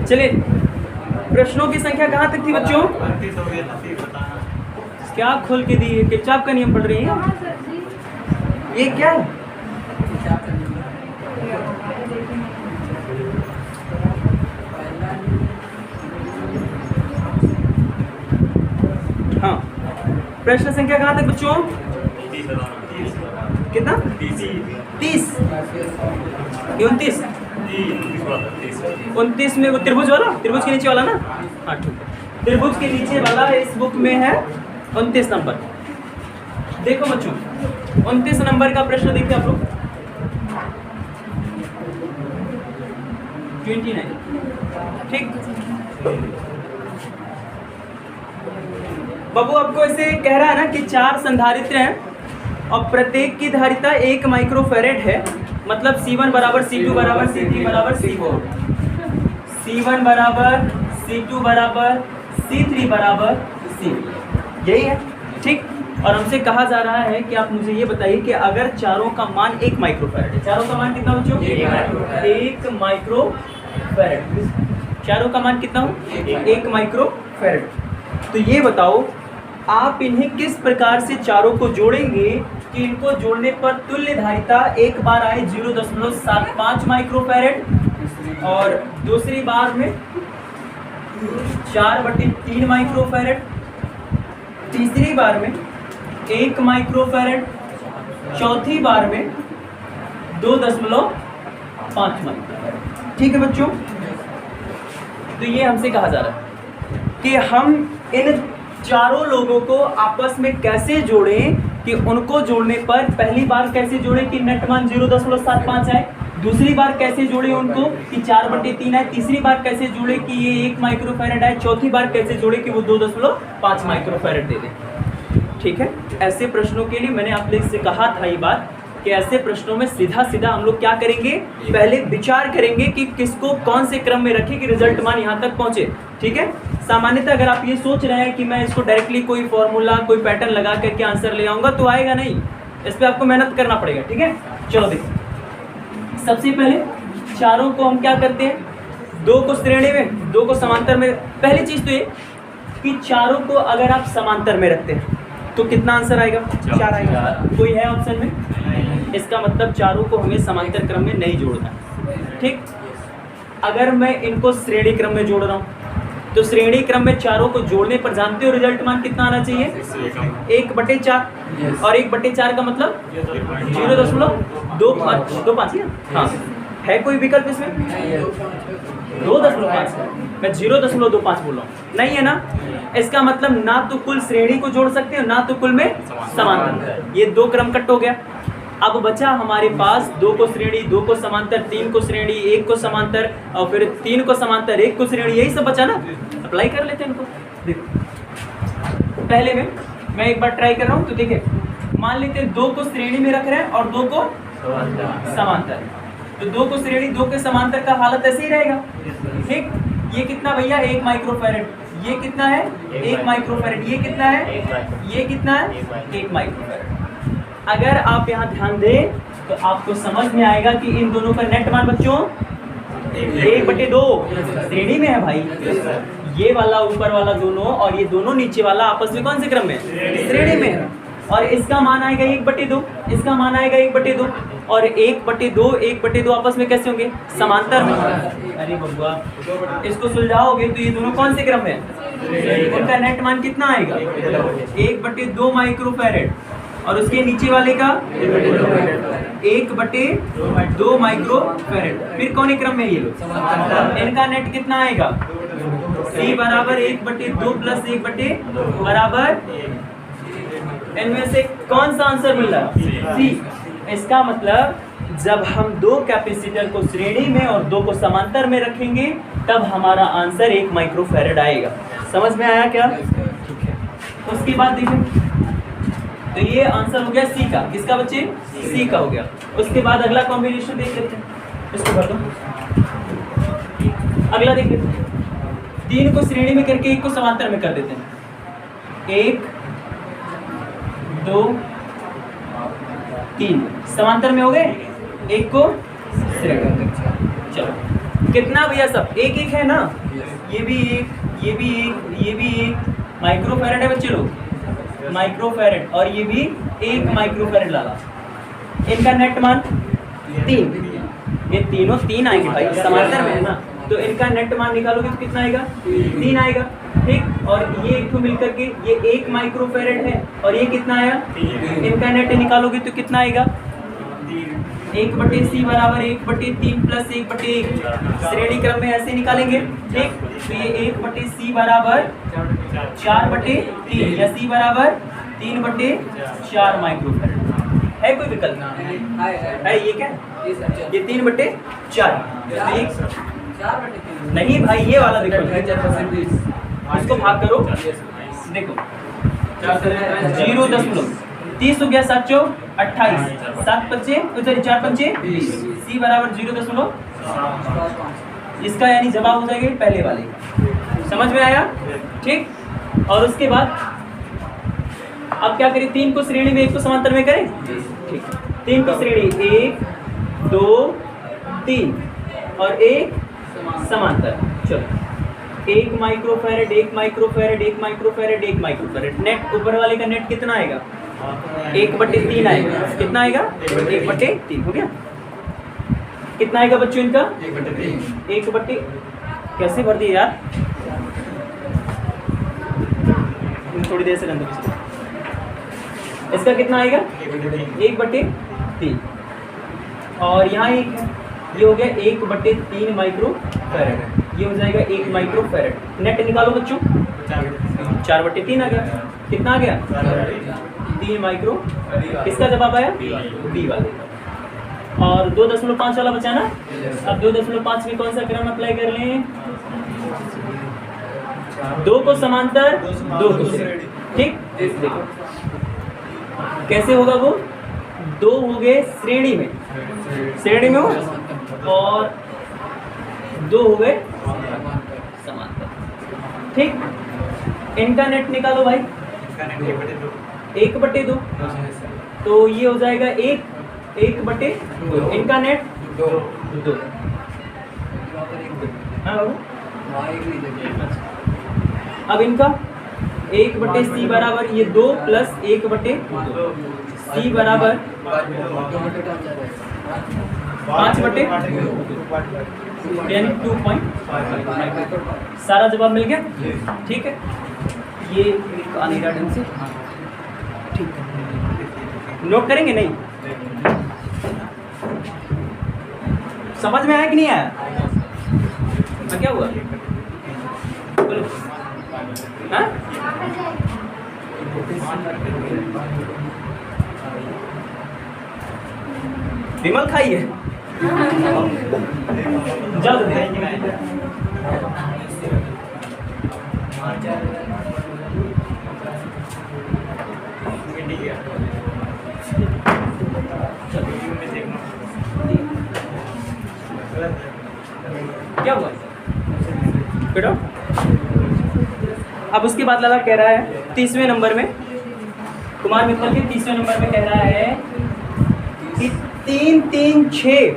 चलिए, प्रश्नों की संख्या कहाँ तक थी बच्चों? क्या खोल के दी है? किरचॉफ का नियम पढ़ रही हैं? ये क्या है? हाँ, प्रश्न संख्या कहाँ तक बच्चों? कितना? 30। 29 29 में वो त्रिभुज वाला, त्रिभुज के नीचे वाला ना? हाँ ठीक है, त्रिभुज के नीचे वाला इस बुक में है 29 नंबर। देखो बच्चों, 29 नंबर का प्रश्न देखिए आप लोग। 29, ठीक। बाबू आपको ऐसे कह रहा है ना कि 4 संधारित्र हैं और प्रत्येक की धारिता 1 माइक्रोफैरेड है, मतलब C1 बराबर C2 बराबर C3 बराबर C4, C1 बराबर C2 बराबर C3 बराबर C, यही है, ठीक। और हमसे कहा जा रहा है कि आप मुझे ये बताइए कि अगर चारों का मान 1 माइक्रोफैरेड है, चारों का मान कितना बच्चों? 1 माइक्रोफैरेड। चारों का मान कितना हो? 1 माइक्रोफैरेड। तो ये बताओ आप इन्हें किस प्रकार से चारों को जोड़ेंगे कि इनको जोड़ने पर तुल्य धारिता एक बार आए 0.75 माइक्रोफैरेड और दूसरी बार में 4/3 माइक्रोफैरेड, तीसरी बार में 1 माइक्रोफैरेड, चौथी बार में 2.5 माइक्रोफैरेड। ठीक है बच्चों, तो ये हमसे कहा जा रहा है कि हम इन चारों लोगों को आपस में कैसे जोड़ें कि उनको जोड़ने पर पहली बार कैसे जोड़ें कि नेट मान 0.75 आए, दूसरी बार कैसे जोड़ें उनको कि 4/3 आए, तीसरी बार कैसे जोड़े कि ये 1 माइक्रोफैरेड आए, चौथी बार कैसे जोड़े कि वो 2.5 माइक्रोफैरेड दे दें। ठीक है, ऐसे प्रश्नों के लिए मैंने आप लोग से कहा था ये बात कि ऐसे प्रश्नों में सीधा सीधा हम लोग क्या करेंगे, पहले विचार करेंगे कि किसको कौन से क्रम में रखें कि रिजल्ट मान यहाँ तक पहुँचे। ठीक है, सामान्यतः अगर आप ये सोच रहे हैं कि मैं इसको डायरेक्टली कोई फॉर्मूला कोई पैटर्न लगा करके आंसर ले आऊँगा तो आएगा नहीं, इस पर आपको मेहनत करना पड़ेगा। ठीक है, चलो देखिए, सबसे पहले चारों को हम क्या करते हैं, 2 को श्रेणी में, 2 को समांतर में। पहली चीज़ तो ये कि चारों को अगर आप समांतर में रखते हैं तो कितना आंसर आएगा? 4 आएगा। कोई है ऑप्शन में? इसका मतलब चारों को हमें समांतर क्रम में नहीं जोड़ना। ठीक, अगर मैं इनको श्रेणी क्रम में जोड़ रहा हूँ तो श्रेणी क्रम में चारों को जोड़ने पर जानते हो रिजल्ट मान कितना आना चाहिए? 1/4 और 1/4 का मतलब 0.25। हाँ, है कोई विकल्प इसमें? 2.5, मैं 0.25 बोल रहा हूँ, नहीं है ना? इसका मतलब ना तो कुल श्रेणी को जोड़ सकते हो ना तो कुल में समांतर। ये 2 क्रम कट हो गया। अब बचा हमारे पास 2 को श्रेणी, 2 को समांतर, 3 को श्रेणी, 1 को समांतर और फिर 3 को समांतर, 1 को श्रेणी, यही सब बचा ना। अप्लाई कर लेते हैं इनको। देखो पहले में मैं एक बार ट्राई कर रहा हूँ, तो देखिए मान लेते हैं 2 को श्रेणी में रख रहे हैं और 2 को समांतर, तो 2 को श्रेणी 2 के समांतर का हालत ऐसे ही रहेगा। ठीक, ये कितना भैया? 1 माइक्रोफैरेड। ये कितना है? 1 माइक्रोफैरेड। ये कितना है? ये कितना है? 1 माइक्रोफैरेड। अगर आप यहाँ ध्यान दें तो आपको समझ में आएगा कि इन दोनों का नेट मान बच्चों 1/2 श्रेणी में है भाई। ये वाला ऊपर वाला दोनों और ये दोनों नीचे वाला आपस में कौन से क्रम में? श्रेणी में है। और इसका मान आएगा 1/2, इसका मान आएगा 1/2 और 1/2 आपस में कैसे होंगे? समांतर में। अरे बबुआ, इसको सुलझाओगे तो ये दोनों कौन से क्रम में? उनका नेट मान कितना आएगा? 1/2 माइक्रोफैरेड और उसके नीचे वाले का 1/2 माइक्रोफैरेड। फिर कौन क्रम में ये लोग? इनका नेट कितना आएगा? C बराबर 1/2 प्लस 1/2 बराबर, इनमें से कौन सा आंसर मिल रहा है? C। इसका मतलब जब हम 2 कैपेसिटर को श्रेणी में और 2 को समांतर में रखेंगे तब हमारा आंसर 1 माइक्रोफैरेड आएगा। समझ में आया क्या? ठीक है, उसके बाद देखिए, तो ये आंसर हो गया C का। किसका बच्चे? C का हो गया। उसके बाद अगला कॉम्बिनेशन देख लेते हैं, इसको भर दो। अगला देख लेते हैं, 3 को श्रेणी में करके 1 को समांतर में कर देते हैं। 1 2 3 समांतर में हो गए, 1 को श्रेणी में। चलो कितना भैया सब एक एक है ना, ये भी एक, ये भी एक, ये भी एक माइक्रोफैरड है बच्चे लोग, माइक्रोफैरड, और ये भी एक माइक्रोफैरड डाला। इनका नेट मान 3, ये तीनों 3 आएंगे भाई, समांतर में है ना, तो इनका नेट मान निकालोगे तो कितना आएगा, 3 आएगा। ठीक, और ये एक तो मिलकर के ये 1 माइक्रोफैरड है और ये कितना आया, इनका नेट निकालोगे तो कितना आएगा, 1/c बराबर 1/3 प्लस 1/1, श्रेणी क्रम में ऐसे निकालेंगे। ठीक, तो ये 1/c बराबर 4/3 या c बराबर 3/4 माइक्रोफैरड है। कोई विकल्प है ये क्या, ये 3/4 नहीं भाई, ये वाला देखो, इसको भाग करो, देखो 0.30 हो गया, 7 चौक 28, 7 पच्चे 4 पंचे 20, c बराबर 0.5, इसका यानी जवाब हो जाएगा पहले वाले। समझ में आया? ठीक, और उसके बाद अब क्या करें, 3 को श्रेणी में 1 को समांतर में करें। ठीक, 3 को श्रेणी 1 2 3 और 1 समांतर। चलो 1 microfarad 1 microfarad 1 microfarad 1 microfarad, net ऊपर वाले का नेट कितना आएगा, 1/3 आएगा। कितना आएगा, 1/3 हो गया। कितना आएगा बच्चों इनका, 1/3 कैसे भर दिए यार, थोड़ी देर से रंग। इसका कितना आएगा, 1/3, और यहाँ एक है, ये हो गया 1/3 माइक्रोफैरड, ये हो जाएगा 1 माइक्रोफैरड। नेट निकालो बच्चों, 4/3 आ गया। कितना आ गया, 3 माइक्रो। किसका जवाब आया, बी वाले। और 2.5 वाला बचा ना, अब 2.5 में कौन सा क्रम अप्लाई कर लें, 2 को समांतर 2 को श्रेणी। ठीक, देखो कैसे होगा वो, 2 हो गए श्रेणी में, श्रेणी में हो, और 2 हो गए समांतर। ठीक, इनका नेट निकालो भाई, 1/2, तो ये हो जाएगा 1/2, इनका नेट 2। हाँ बाबू, अब इनका 1/c बराबर ये 2 प्लस 1/2, c बराबर 5/2 यानी 2.5। सारा जवाब मिल गया। ठीक है, ये आने का ढंग से ठीक है, नोट करेंगे नहीं, समझ में आया कि नहीं आया, क्या हुआ बोलो, हाँ? विमल खाई है, जल्द क्या हुआ बेटा। अब उसके बाद लाला कह रहा है 30वें नंबर में, कुमार मित्तल के 30वें नंबर में कह रहा है कि 3 3 6,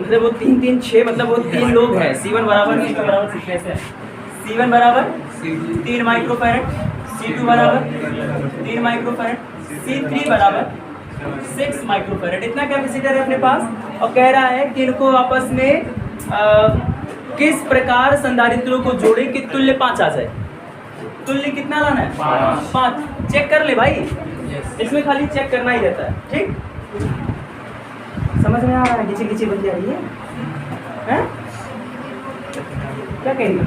मतलब वो 3 3 6 मतलब वो 3 लोग हैं। C1 बराबर सीक्वेंस है, C1 बराबर 3 माइक्रोफैरड, C2 बराबर 3 माइक्रोफैरड, C3 बराबर 6 माइक्रोफैरड। इतना कैपेसिटर है अपने पास, और कह रहा है कि इनको आपस में किस प्रकार संधारित्रों को जोड़े कि तुल्य 5 आ जाए। तुल्य कितना लाना है, 5। चेक कर ले भाई, इसमें खाली चेक करना ही रहता है। ठीक, समझ में आ रहा है, खिंची खिंची बन जा रही है, क्या कहेंगे,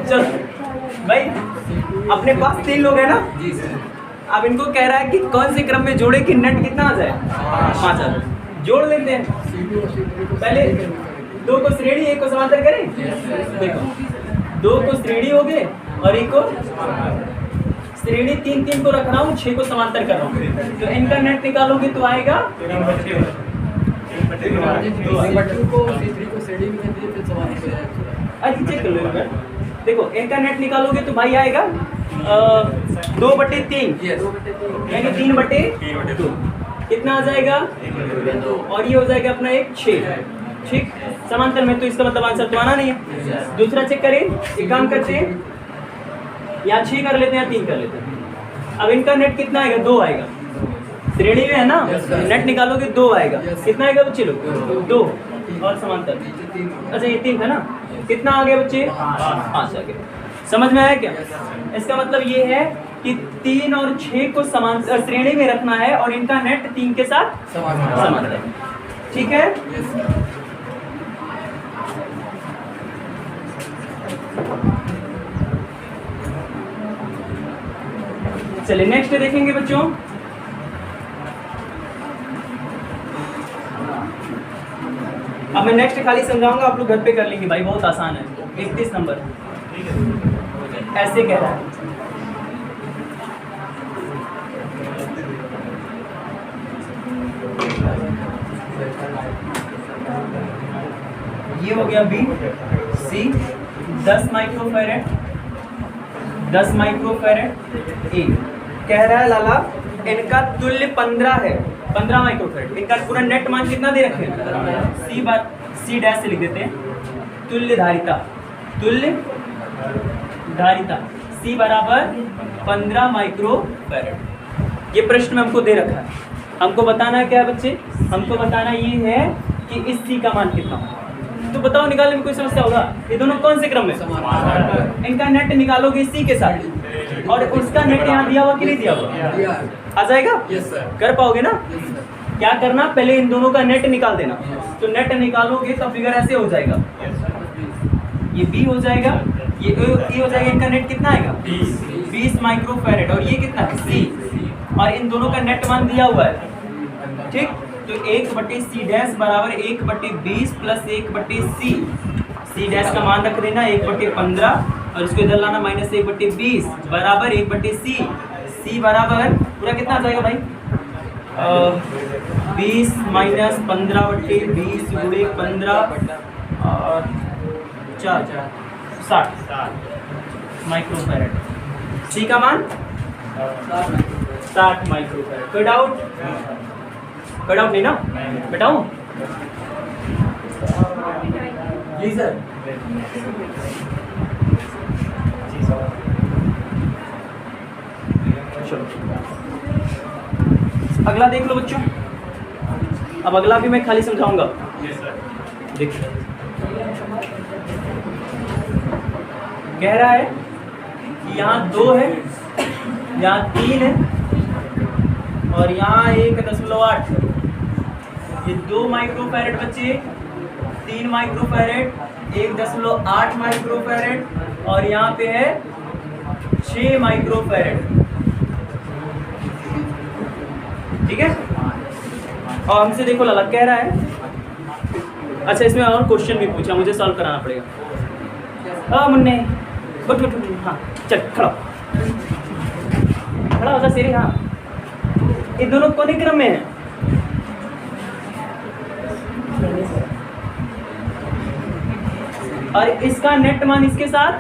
चल भाई, अपने पास 3 लोग हैं ना, अब इनको कह रहा है कि कौन से क्रम में जोड़े कि नेट कितना आ जाए, 5 आ जाए। जोड़ लेते हैं। पहले 2 को श्रेणी, 1 को समांतर करें। देखो 2 को श्रेणी हो गए और 1 को श्रेणी, 3 को रख रहा हूँ, 6 को समांतर कर रहा हूँ। तो इनका नेट निकालोगे तो आएगा, अच्छा चेक कर लो। देखो इनका नेट निकालोगे तो भाई आएगा 2/3 यानी 3/2 कितना आ जाएगा, और ये हो जाएगा अपना 6। ठीक, समांतर में, तो इसका मतलब आंसर तो आना नहीं है। दूसरा चेक करें, एक काम करते हैं, या 6 कर लेते हैं या 3 कर लेते हैं। अब इनका नेट कितना आएगा, 2 आएगा। श्रेणी में है ना, नेट निकालोगे 2 आएगा। कितना आएगा बच्चे लोग, 2 और समांतर, अच्छा ये 3 है ना, कितना आ गया बच्चे, 5 आ गया। समझ में आया क्या? इसका मतलब ये है कि 3 और 6 को समांतर श्रेणी में रखना है और इनका नेट 3 के साथ समांतर। ठीक है, चलिए नेक्स्ट देखेंगे बच्चों। अब मैं नेक्स्ट खाली समझाऊंगा, आप लोग घर पे कर लेंगे भाई, बहुत आसान है। 31 नंबर ऐसे कह रहा है, ये हो गया बी सी 10 माइक्रोफैरेड 10 माइक्रोफैरेड ए। कह रहा है लाला इनका तुल्य 15 है, 15 माइक्रोफैरेड। इनका पूरा नेट मान कितना दे रखे हैं, सी डैश से लिख देते हैं, तुल्य धारिता, तुल्य धारिता C बराबर 15 माइक्रोफैरेड। ये प्रश्न में हमको दे रखा है। हमको बताना है क्या है बच्चे, हमको बताना ये है कि इस C का मान कितना हो। तो बताओ, निकालने में कोई समस्या होगा? ये दोनों कौन से क्रम में, इनका नेट निकालोगे C के साथ, और उसका नेट यहाँ दिया हुआ कि नहीं दिया हुआ, आ जाएगा? कर पाओगे ना? क्या करना, पहले इन दोनों का नेट निकाल देना। तो नेट निकालोगे तो फिगर ऐसे हो जाएगा, ये B हो जाएगा, ये हो जाएगा। इनका नेट कितना आएगा, 20 माइक्रोफैरेड, और ये कितना है C, और इन दोनों का नेट मान दिया हुआ है। ठीक, तो 1/C डैश बराबर 1/20 प्लस 1/C। C डैश का मान रख देना 1/15 और इसको इधर लाना -1/20 बराबर 1/C। C बराबर पूरा कितना आ जाएगा भाई, 20 माइनस 15/20 गुणे 15 और 4 60 माइक्रोफैरेड। C का मान 60 माइक्रोफैरेड। कोई डाउट? कोई डाउट नहीं ना? बताऊं जी सर। अगला देख लो बच्चों। अब अगला भी मैं खाली समझाऊंगा। देखिए कह रहा है कि यहाँ 2 है, यहाँ 3 है और यहाँ 1.8 है। ये 2 माइक्रोफैरेड बच्चे, 3 माइक्रोफैरेड, 1.8 माइक्रोफैरेड और यहाँ पे है 6 माइक्रोफैरेड। ठीक है, और हमसे देखो लाला कह रहा है, अच्छा इसमें और क्वेश्चन भी पूछा, मुझे सॉल्व कराना पड़ेगा। हाँ मुन्ने उठ, हाँ चल खड़ा खड़ा हो जा शेरी। हाँ, ये दोनों कौन क्रम में है? और इसका नेट मान इसके साथ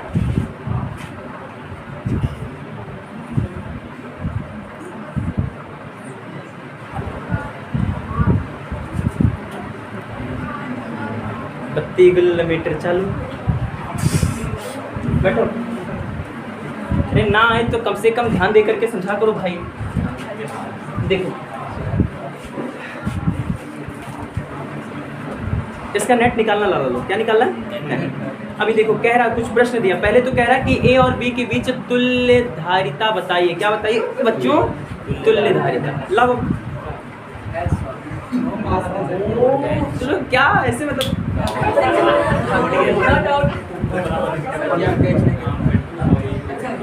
किलोमीटर चालू। बैठो, अरे ना आए तो कम से कम ध्यान दे करके समझा करो भाई। देखो इसका नेट निकालना ला लो, क्या निकालना है? अभी देखो कह रहा, कुछ प्रश्न दिया। पहले तो कह रहा कि ए और बी के बीच तुल्य धारिता बताइए। क्या बताइए बच्चों? तुल्य धारिता। लाओ चलो, क्या ऐसे मतलब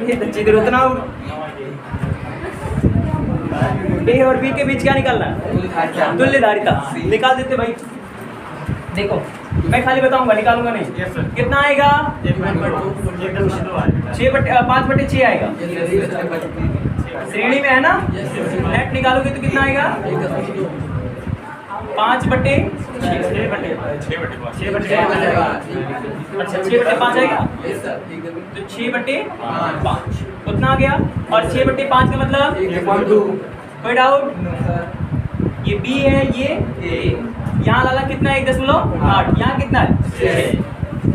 ये बच्चे इधर उतना ए और बी के बीच क्या निकालना है? तुल्य धारिता। निकाल देते भाई। देखो मैं खाली बताऊंगा, निकालूंगा नहीं। कितना आएगा? 5/6 आएगा। श्रेणी में है ना? नेट निकालोगे तो कितना आएगा? 5/6। अच्छा 6/5 आएगा, तो 6/5 उतना आ गया। और 6/5 का मतलब कोई डाउट? ये बी है, ये यहाँ लाला कितना है? 1.8। यहाँ कितना है?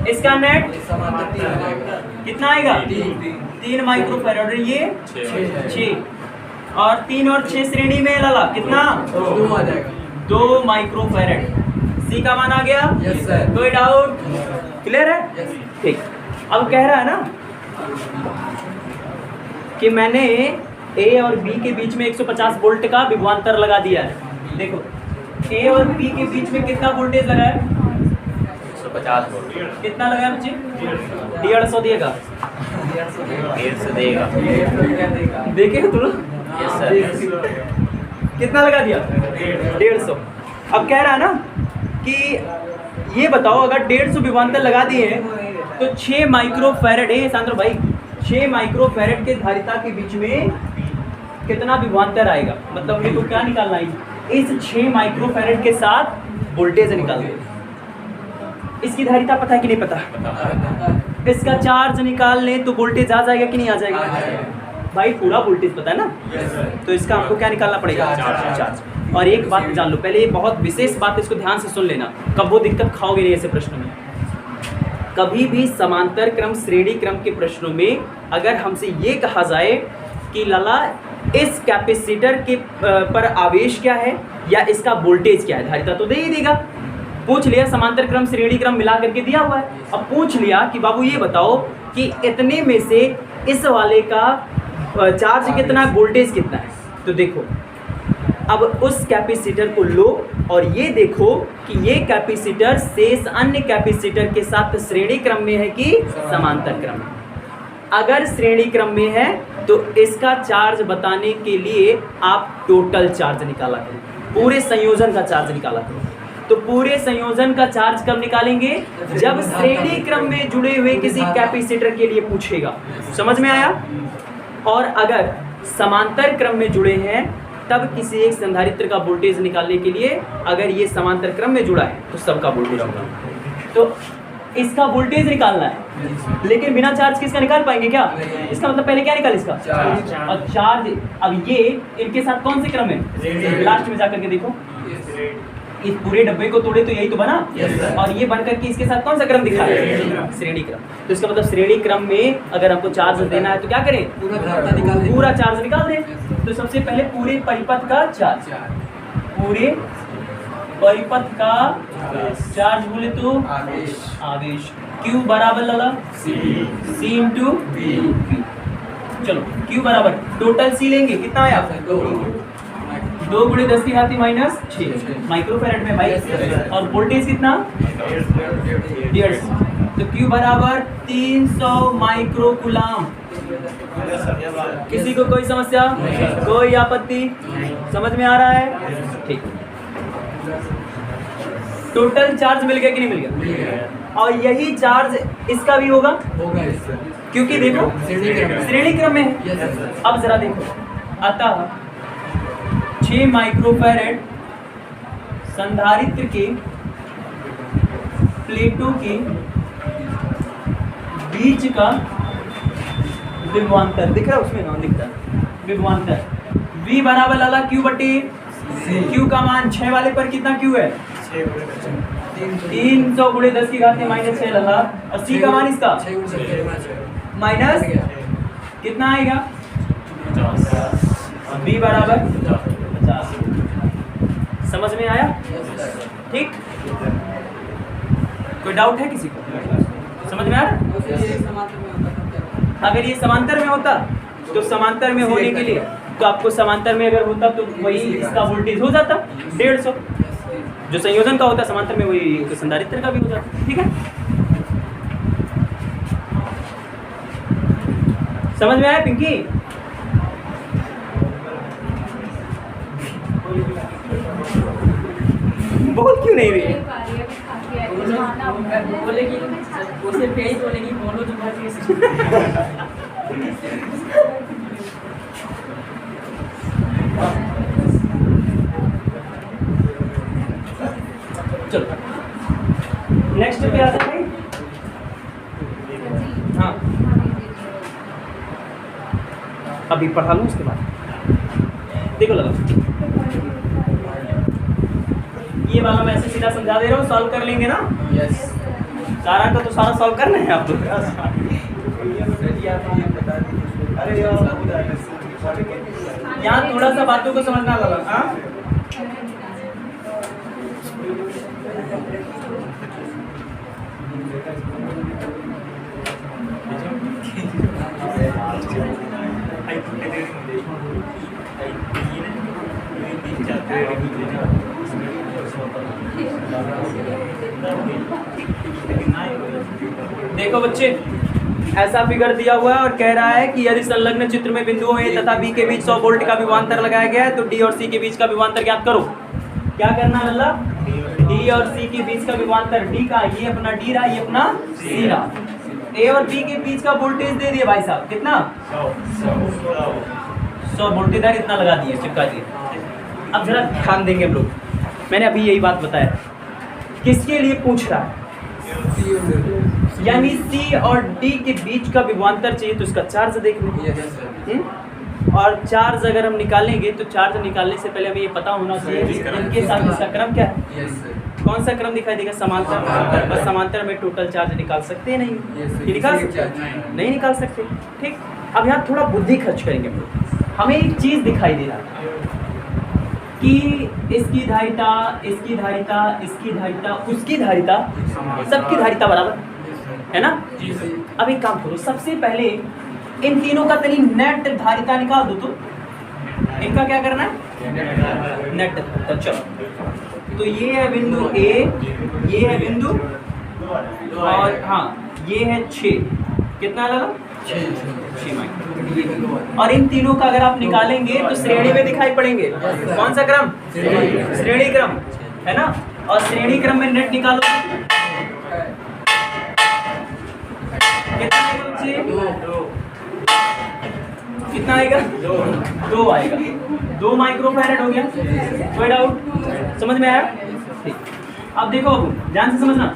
इसका नेट कितना आएगा? 3 माइक्रोफैराड। ये 6 और 3 और 6 श्रेणी में लाला कितना? 2 माइक्रोफैराड। सी का मान आ गया? कोई डाउट? क्लियर है? ठीक। अब कह रहा है ना कि मैंने ए और बी के बीच में 150 वोल्ट का विभवांतर लगा दिया है। देखो ए और बी के बीच में कितना वोल्टेज लगा है? 150 वोल्ट। कितना लगा है बच्चे? 150 देगा। 150 देगा। देखे तुम लोग? Yes sir. कितना लगा दिया? 150। अब कह रहा है ना कि ये बताओ अगर 150 विभवांतर लगा दिए तो 6 माइक्रोफैरड है सांद्र भाई, 6 माइक्रोफैरड के धारिता के बीच में कितना विभवांतर आएगा? मतलब मेरे को क्या निकालना है? इस 6 माइक्रोफैरड के साथ वोल्टेज निकाल दो। इसकी धारिता पता है कि नहीं पता? इसका चार्ज निकाल लें तो वोल्टेज आ जाएगा कि नहीं आ जाएगा? भाई पूरा वोल्टेज पता है ना? तो इसका आपको क्या निकालना पड़ेगा? चार्ज। और एक बात जान लो पहले, ये बहुत विशेष बात, इसको ध्यान से सुन लेना, कब वो दिक्कत खाओगे नहीं ऐसे प्रश्नों में। कभी भी समांतर क्रम श्रेणी क्रम के प्रश्नों में अगर हमसे ये कहा जाए कि लाला इस कैपेसिटर के पर आवेश क्या है या इसका वोल्टेज क्या है, धारिता तो दे ही देगा। पूछ लिया समांतर क्रम श्रेणी क्रम मिला करके दिया हुआ है। अब पूछ लिया कि बाबू ये बताओ कि इतने में से इस वाले का चार्ज कितना है, वोल्टेज कितना है। तो देखो अब उस कैपेसिटर को लो और ये देखो कि ये कैपेसिटर शेष अन्य कैपेसिटर के साथ श्रेणी क्रम में है कि समांतर क्रम में। अगर श्रेणी क्रम में है तो इसका चार्ज बताने के लिए आप टोटल चार्ज निकाला करें, पूरे संयोजन का चार्ज निकाला करें। तो पूरे संयोजन का चार्ज कब निकालेंगे? जब श्रेणी क्रम में जुड़े हुए किसी कैपेसिटर के लिए पूछेगा। समझ में आया? और अगर समांतर क्रम में जुड़े हैं तब किसी एक संधारित्र का वोल्टेज निकालने के लिए अगर ये समांतर क्रम में जुड़ा है तो सबका वोल्टेज होगा। तो इसका वोल्टेज निकालना है, लेकिन बिना चार्ज किसका निकाल पाएंगे क्या? इसका मतलब पहले क्या निकाल इसका? और चार्ज। अब ये इनके साथ कौन से क्रम है? लास्ट में जाकर के देखो, इस पूरे डब्बे को तोड़े तो यही तो बना। और ये बनकर के इसके साथ कौन सा क्रम दिखा है? श्रेणी क्रम। तो इसका मतलब श्रेणी क्रम में अगर हमको चार्ज देना है तो क्या करें? पूरा चार्ज निकाल दें। तो सबसे पहले पूरे परिपथ का चार्ज, पूरे परिपथ का चार्ज बोले तो आवेश Q बराबर लगा C इंटू V। चलो Q बराबर टोटल C लेंगे, कितना आया? 2 × 10⁻⁻6 माइक्रोफैरड में भाई। और वोल्टेज कितना? 150। तो Q बराबर 300 माइक्रोकूलम। किसी को कोई समस्या, कोई आपत्ति? समझ में आ रहा है? ठीक। टोटल चार्ज मिल गया कि नहीं मिल गया? और यही चार्ज इसका भी होगा क्योंकि देखो श्रेणी क्रम में है। अब जरा देखो, अतः 6 माइक्रोफैरड संधारित्र के प्लेटों के बीच का विभवांतर दिख रहा है, उसमें नाम दिखता है विभवांतर V बराबर लाला Q बटे Q का मान 6 वाले पर कितना Q है? 300 × 10⁻⁻6 लाला। और C का मान इसका माइनस कितना आएगा? V बराबर 50। समझ में आया? ठीक। कोई डाउट है किसी को? समझ में आ रहा? अगर ये समांतर में होता तो समांतर में होने के लिए तो आपको समांतर में अगर होता तो वही इसका वोल्टेज हो जाता 150। जो संयोजन का होता समांतर में वही तो संधारित्र का भी हो जाता। ठीक है, समझ में आया पिंकी? बोल क्यों नहीं रही? बोले कि उसे पेज बोलेगी बोलो जो बात चलो नेक्स्ट पे आता है। हाँ अभी पढ़ा लूँ उसके बाद देखो लगा ये वाला मैं ऐसे सीधा समझा दे रहा हूँ, सॉल्व कर लेंगे ना? यस सारा का तो सारा सॉल्व करना है आप लोग। यहाँ थोड़ा सा बातों को समझना लगा। हाँ देखो बच्चे, ऐसा फिगर दिया हुआ है और कह रहा है कि यदि संलग्न चित्र में बिंदुओं ए तथा बी के बीच 100 वोल्ट का विभवांतर लगाया गया है तो डी और सी के बीच का विभवांतर ज्ञात करो। क्या करना है लल्ला? डी और सी के बीच का विभवांतर, डी का ये अपना डी रहा, ये अपना सी रहा। ए और बी के बीच का वोल्टेज दे दिए भाई साहब, कितना? 100 वोल्टेज इतना लगा दिए, चिपका दिए। अब जरा ध्यान देंगे हम लोग, मैंने अभी यही बात बताया, किसके लिए पूछ रहा है? यानी सी और डी के बीच का विभवांतर चाहिए तो इसका चार्ज देख लें। और चार्ज अगर हम निकालेंगे तो चार्ज निकालने से पहले हमें ये पता होना चाहिए इनके साथ इसका क्रम क्या है। कौन सा क्रम दिखाई देगा? समांतर। बस समांतर में टोटल चार्ज निकाल सकते हैं नहीं? ये निकाल सकते नहीं निकाल सकते। ठीक, अब यहाँ थोड़ा बुद्धि खर्च करेंगे हम लोग। हमें एक चीज़ दिखाई दे रहा है कि इसकी धारिता, इसकी धारिता, इसकी धारिता, उसकी धारिता, सबकी धारिता बराबर है ना? अब एक काम करो, सबसे पहले इन तीनों का तनी नेट धारिता निकाल दो। तो इनका क्या करना है? नेट धारिता। चलो, तो ये है बिंदु ए, ये है बिंदु, और हाँ ये है 6, कितना लगा? 6 माइक्रो। और इन तीनों का अगर आप निकालेंगे तो श्रेणी में दिखाई पड़ेंगे। कौन सा क्रम? श्रेणी क्रम, है ना? और श्रेणी क्रम में नेट निकालो, कितना आएगा बच्चे? कितना आएगा? 2 आएगा। 2 माइक्रोफैरड हो गया। कोई डाउट? समझ में आया? ठीक, अब देखो, अब ध्यान से समझना,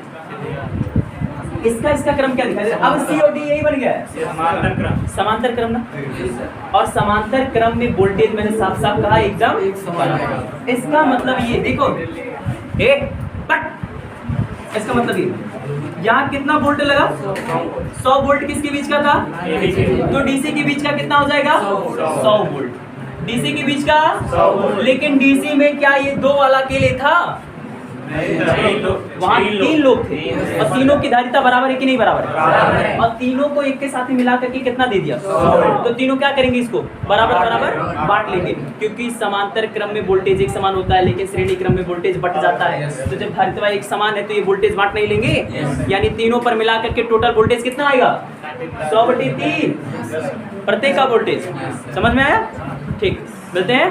इसका क्रम क्या दिखाई दे रहा है? अब सी और डी यही बन गया है, समांतर क्रम। समांतर क्रम ना? और समांतर क्रम में वोल्टेज मैंने साफ साफ कहा एकदम। इसका मतलब ये देखो, एक पट, इसका मतलब ये यहाँ कितना वोल्ट लगा? 100 वोल्ट किसके बीच का था? तो डीसी के बीच का कितना हो जाएगा? 100 वोल्ट डीसी के बीच का। लेकिन डीसी में क्या ये 2 वाला अकेले था? वहाँ 3 लोग थे और तीनों की धारिता बराबर है कि नहीं बराबर है? और तीनों को एक के साथ मिला करके कितना दे दिया? तो तीनों क्या करेंगे? इसको बराबर बराबर बांट लेंगे, क्योंकि समांतर क्रम में वोल्टेज एक समान होता है लेकिन श्रेणी क्रम में वोल्टेज बट जाता है। तो जब धारिता एक समान है तो ये वोल्टेज बांट नहीं लेंगे, यानी तीनों पर मिला करके टोटल वोल्टेज कितना आएगा? 100/3 प्रत्येक का वोल्टेज। समझ में आया? ठीक, मिलते हैं।